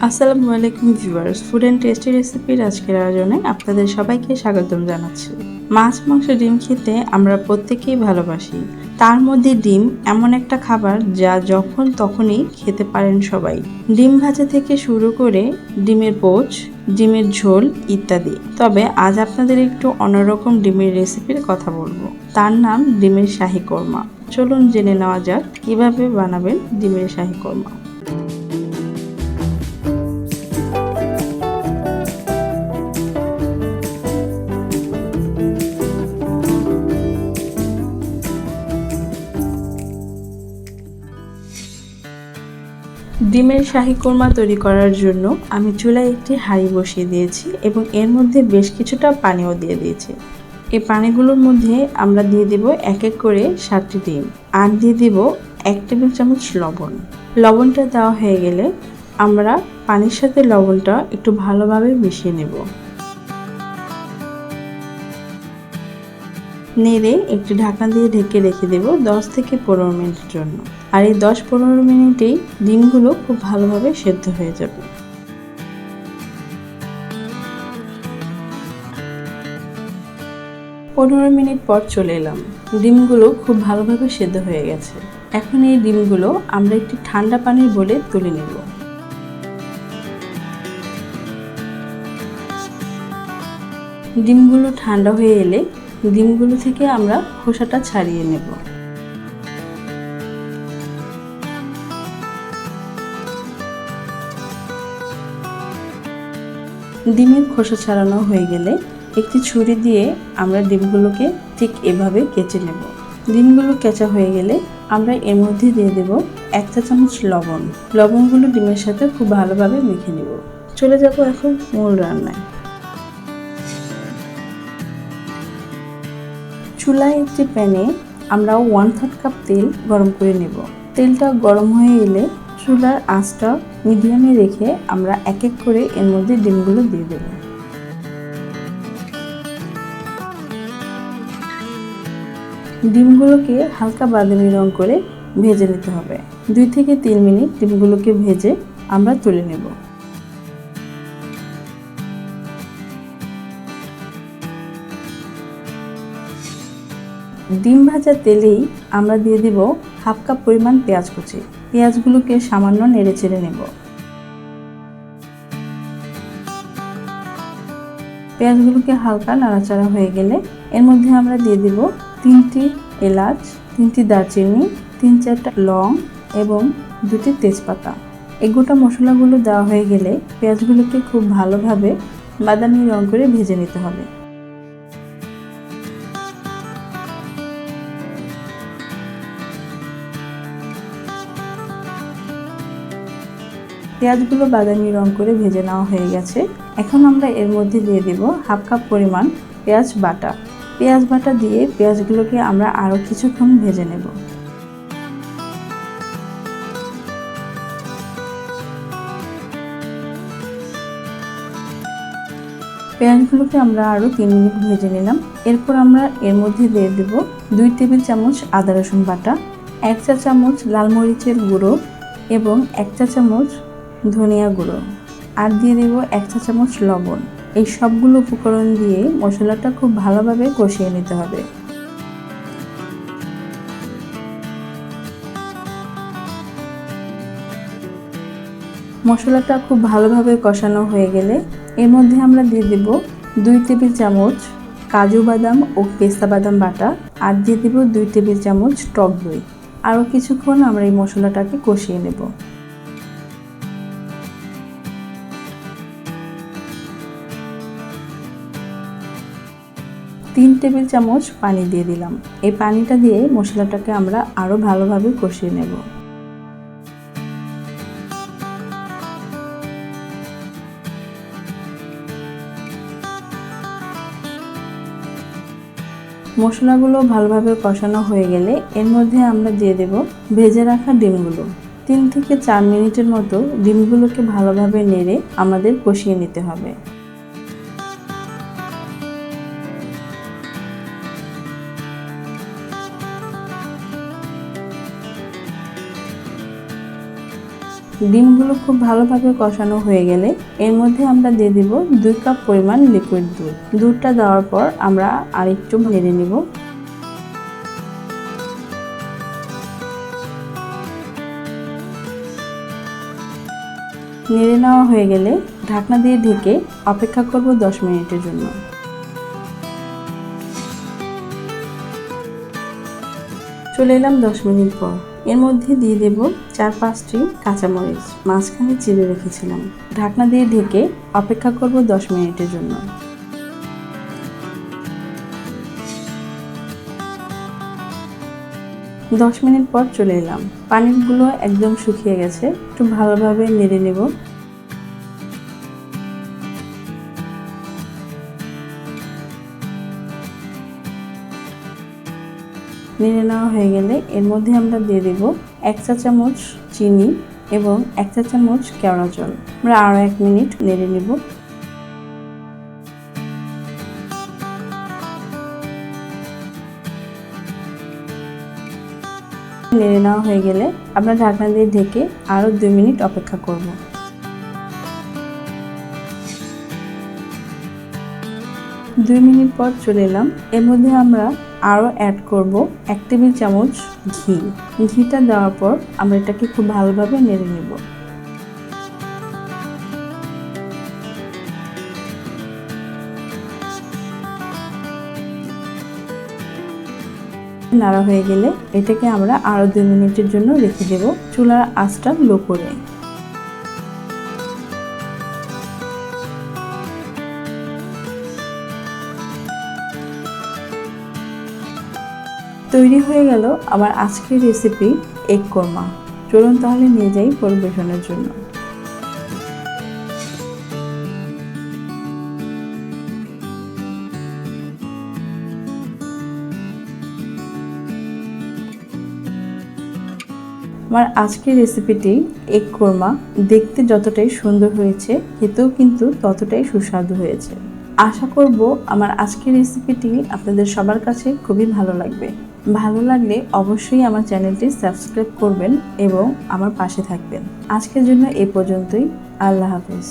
আসসালামু আলাইকুম viewers, food and tasty রেসিপির আজকের আয়োজনে আপনাদের সবাইকে স্বাগতম জানাচ্ছি। মাছ, মাংস, ডিম খেতে আমরা প্রত্যেকেই ভালোবাসি। তার মধ্যে ডিম এমন একটা খাবার যা যখন তখনই খেতে পারেন সবাই। ডিম ভাজা থেকে শুরু করে ডিমের পোচ, ডিমের ঝোল ইত্যাদি। তবে আজ আপনাদের একটু অন্যরকম ডিমের রেসিপির কথা বলবো। তার নাম ডিমের শাহি কোরমা। চলুন জেনে নেওয়া যাক কিভাবে বানাবেন ডিমের শাহি কোরমা। ডিমের শাহি কোরমা তৈরি করার জন্য আমি চুলায় একটি হাঁড়ি বসিয়ে দিয়েছি এবং এর মধ্যে বেশ কিছুটা পানিও দিয়ে দিয়েছি। এই পানিগুলোর মধ্যে আমরা দিয়ে দেব এক এক করে 7টি ডিম আর দিয়ে দেব 1 টেবিল চামচ লবণ। লবণটা দেওয়া হয়ে গেলে আমরা পানির সাথে লবণটা একটু ভালোভাবে মিশিয়ে নেব। নেড়ে একটু ঢাকনা দিয়ে ঢেকে রেখে দেব 10 থেকে 15 মিনিটের জন্য। আর এই 10-15 মিনিটেই ডিমগুলো খুব ভালোভাবে সেদ্ধ হয়ে যাবে। পনেরো মিনিট পর চলে এলাম। ডিমগুলো খুব ভালোভাবে সেদ্ধ হয়ে গেছে। এখন এই ডিমগুলো আমরা একটি ঠান্ডা পানির বোলে তুলে নেব। ডিমগুলো ঠান্ডা হয়ে এলে ডিমগুলো থেকে আমরা খোসাটা ছাড়িয়ে নেব। ডিমের খোসা ছাড়ানো হয়ে গেলে একটি ছুরি দিয়ে আমরা ডিমগুলোকে ঠিক এভাবে কেচে নেব। ডিমগুলো কেচা হয়ে গেলে আমরা এর মধ্যে দিয়ে দেব 1 চা চামচ লবণ। লবণগুলো ডিমের সাথে খুব ভালোভাবে মেখে নেব। চলে যাব এখন মূল রান্নায়। চুলায় একটি প্যানে আমরা 1/3 কাপ তেল গরম করে নেব। তেলটা গরম হয়ে এলে চুলার আঁচটা মিডিয়ামে রেখে আমরা এক এক করে এর মধ্যে ডিমগুলো দিয়ে দেব। ডিমগুলোকে হালকা বাদামি রং করে ভেজে নিতে হবে। 2 থেকে 3 মিনিট ডিমগুলোকে ভেজে আমরা তুলে নেব। ডিম ভাজা তেলেই আমরা দিয়ে দেব 1/2 কাপ পরিমাণ পেঁয়াজ কুচি। পেঁয়াজগুলোকে সামান্য নেড়ে চেড়ে নেব। পেঁয়াজগুলোকে হালকা নাড়াচাড়া হয়ে গেলে এর মধ্যে আমরা দিয়ে দেব 3টি এলাচ, 3টি দারচিনি, 3-4টা লং এবং 2টি তেজপাতা। এই গোটা মশলাগুলো দেওয়া হয়ে গেলে পেঁয়াজগুলোকে খুব ভালোভাবে বাদামি রং করে ভেজে নিতে হবে। পেঁয়াজগুলো বাদামি রং করে ভেজে নেওয়া হয়ে গেছে। এখন আমরা এর মধ্যে দিয়ে দেব 1/2 কাপ পরিমাণ পেঁয়াজ বাটা। পেঁয়াজ বাটা দিয়ে পেঁয়াজগুলোকে আমরা আরও কিছুক্ষণ ভেজে নেব। পেঁয়াজগুলোকে আমরা আরও 3 মিনিট ভেজে নিলাম। এরপর আমরা এর মধ্যে দিয়ে দেব 2 টেবিল চামচ আদা রসুন বাটা, 1 চা চামচ লাল মরিচের গুঁড়ো এবং 1 চা চামচ ধনিয়া গুঁড়ো আর দিয়ে দেব 1 চা চামচ লবণ। এই সবগুলো উপকরণ দিয়ে মশলাটা খুব ভালোভাবে কষিয়ে নিতে হবে। মশলাটা খুব ভালোভাবে কষানো হয়ে গেলে এর মধ্যে আমরা দিয়ে দেব 2 টেবিল চামচ কাজু বাদাম ও পেস্তা বাদাম বাটা আর দিয়ে দেব 2 টেবিল চামচ টক দই। আরও কিছুক্ষণ আমরা এই মশলাটাকে কষিয়ে নেব। 3 টেবিল চামচ পানি দিয়ে দিলাম। এই পানিটা দিয়ে মশলাটাকে আমরা আরও ভালোভাবে কষিয়ে নেব। মশলাগুলো ভালোভাবে কষানো হয়ে গেলে এর মধ্যে আমরা দিয়ে দেব ভেজে রাখা ডিমগুলো। 3 থেকে 4 মিনিটের মতো ডিমগুলোকে ভালোভাবে নেড়ে আমাদের কষিয়ে নিতে হবে। ডিমগুলো খুব ভালোভাবে কষানো হয়ে গেলে এর মধ্যে আমরা দিয়ে দিব 2 কাপ পরিমাণ লিকুইড দুধ। দুধটা দেওয়ার পর আমরা আরেকটু নেড়ে নিব। নেড়ে নেওয়া হয়ে গেলে ঢাকনা দিয়ে ঢেকে অপেক্ষা করব 10 মিনিটের জন্য। চলে এলাম 10 মিনিট পর। এর মধ্যে দিয়ে দেব 4-5টি কাঁচামরিচ মাঝখানে চিড়ে রেখেছিলাম। ঢাকনা দিয়ে ঢেকে অপেক্ষা করব 10 মিনিটের জন্য। 10 মিনিট পর চলে এলাম। পানিগুলো একদম শুকিয়ে গেছে। একটু ভালোভাবে নেড়ে নেব। নেড়ে নেওয়া হয়ে গেলে এর মধ্যে আমরা দিয়ে দেব 1 চা চামচ চিনি এবং 1 চা চামচ কেওড়া জল। আমরা আরও 1 মিনিট নেড়ে নেব। নেড়ে নেওয়া হয়ে গেলে আমরা ঢাকনা দিয়ে ঢেকে আরও 2 মিনিট অপেক্ষা করব। 2 মিনিট পর চলে এলাম। এর মধ্যে আমরা আরও অ্যাড করব 1 টেবিল চামচ ঘি। ঘিটা দেওয়ার পর আমরা এটাকে খুব ভালোভাবে নেড়ে নেব। নাড়া হয়ে গেলে এটাকে আমরা আরও 2 মিনিটের জন্য রেখে দেব চুলার আঁচটা লো করে। তৈরি হয়ে গেল আমার আজকের রেসিপি এগ কোরমা। চলুন তাহলে নিয়ে যাই পরিবেশনের জন্য। আমার আজকের রেসিপিটি এগ কোরমা দেখতে যতটাই সুন্দর হয়েছে খেতেও কিন্তু ততটাই সুস্বাদু হয়েছে। আশা করব আমার আজকের রেসিপিটি আপনাদের সবার কাছে খুবই ভালো লাগবে। ভালো লাগলে অবশ্যই আমার চ্যানেলটি সাবস্ক্রাইব করবেন এবং আমার পাশে থাকবেন। আজকের জন্য এই পর্যন্তই। আল্লাহ হাফেজ।